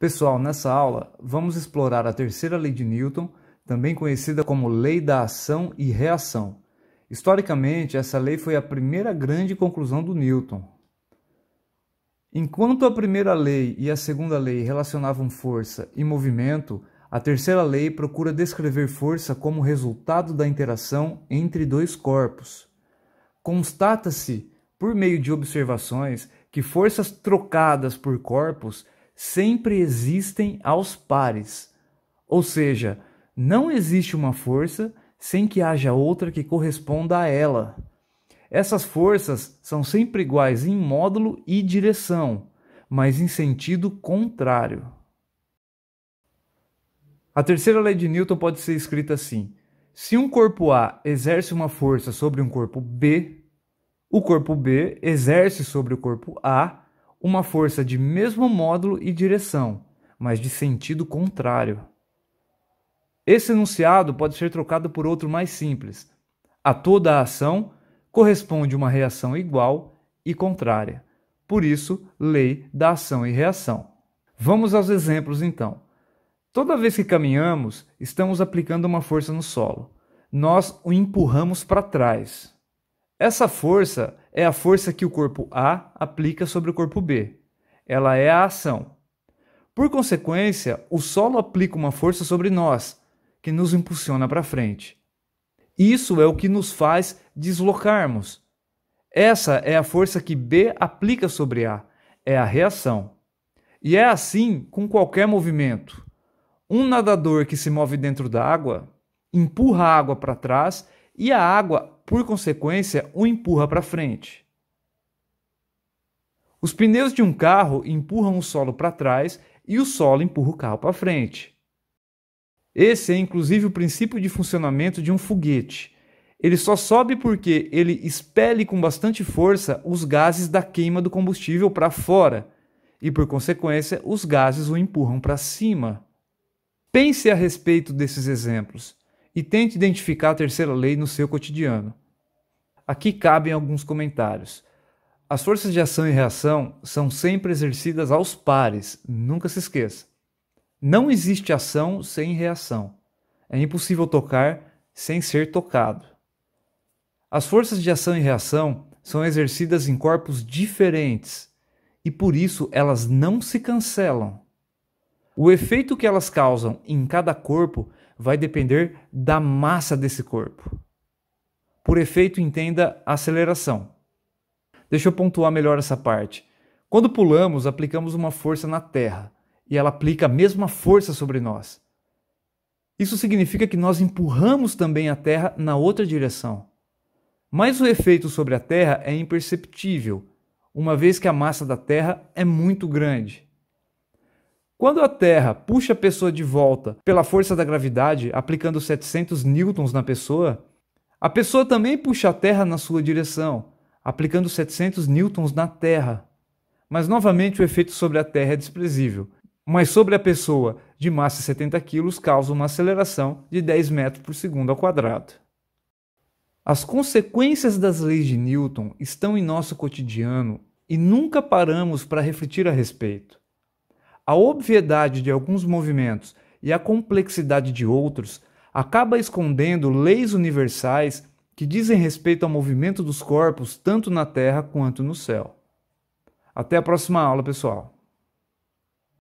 Pessoal, nessa aula vamos explorar a terceira lei de Newton, também conhecida como lei da ação e reação. Historicamente, essa lei foi a primeira grande conclusão do Newton. Enquanto a primeira lei e a segunda lei relacionavam força e movimento, a terceira lei procura descrever força como resultado da interação entre dois corpos. Constata-se, por meio de observações, que forças trocadas por corpos sempre existem aos pares. Ou seja, não existe uma força sem que haja outra que corresponda a ela. Essas forças são sempre iguais em módulo e direção, mas em sentido contrário. A terceira lei de Newton pode ser escrita assim: se um corpo A exerce uma força sobre um corpo B, o corpo B exerce sobre o corpo A uma força de mesmo módulo e direção, mas de sentido contrário. Esse enunciado pode ser trocado por outro mais simples. A toda a ação corresponde uma reação igual e contrária. Por isso, lei da ação e reação. Vamos aos exemplos então. Toda vez que caminhamos, estamos aplicando uma força no solo. Nós o empurramos para trás. Essa força é a força que o corpo A aplica sobre o corpo B. Ela é a ação. Por consequência, o solo aplica uma força sobre nós, que nos impulsiona para frente. Isso é o que nos faz deslocarmos. Essa é a força que B aplica sobre A, é a reação. E é assim com qualquer movimento. Um nadador que se move dentro da água empurra a água para trás e a água, por consequência, o empurra para frente. Os pneus de um carro empurram o solo para trás e o solo empurra o carro para frente. Esse é inclusive o princípio de funcionamento de um foguete. Ele só sobe porque ele expele com bastante força os gases da queima do combustível para fora e, por consequência, os gases o empurram para cima. Pense a respeito desses exemplos e tente identificar a terceira lei no seu cotidiano. Aqui cabem alguns comentários. As forças de ação e reação são sempre exercidas aos pares, nunca se esqueça. Não existe ação sem reação. É impossível tocar sem ser tocado. As forças de ação e reação são exercidas em corpos diferentes e por isso elas não se cancelam. O efeito que elas causam em cada corpo vai depender da massa desse corpo. Por efeito, entenda a aceleração. Deixa eu pontuar melhor essa parte. Quando pulamos, aplicamos uma força na Terra e ela aplica a mesma força sobre nós. Isso significa que nós empurramos também a Terra na outra direção. Mas o efeito sobre a Terra é imperceptível, uma vez que a massa da Terra é muito grande. Quando a Terra puxa a pessoa de volta pela força da gravidade, aplicando 700 newtons na pessoa, a pessoa também puxa a Terra na sua direção, aplicando 700 newtons na Terra. Mas novamente o efeito sobre a Terra é desprezível. Mas sobre a pessoa de massa 70 kg causa uma aceleração de 10 metros por segundo ao quadrado. As consequências das leis de Newton estão em nosso cotidiano e nunca paramos para refletir a respeito. A obviedade de alguns movimentos e a complexidade de outros acaba escondendo leis universais que dizem respeito ao movimento dos corpos tanto na Terra quanto no céu. Até a próxima aula, pessoal!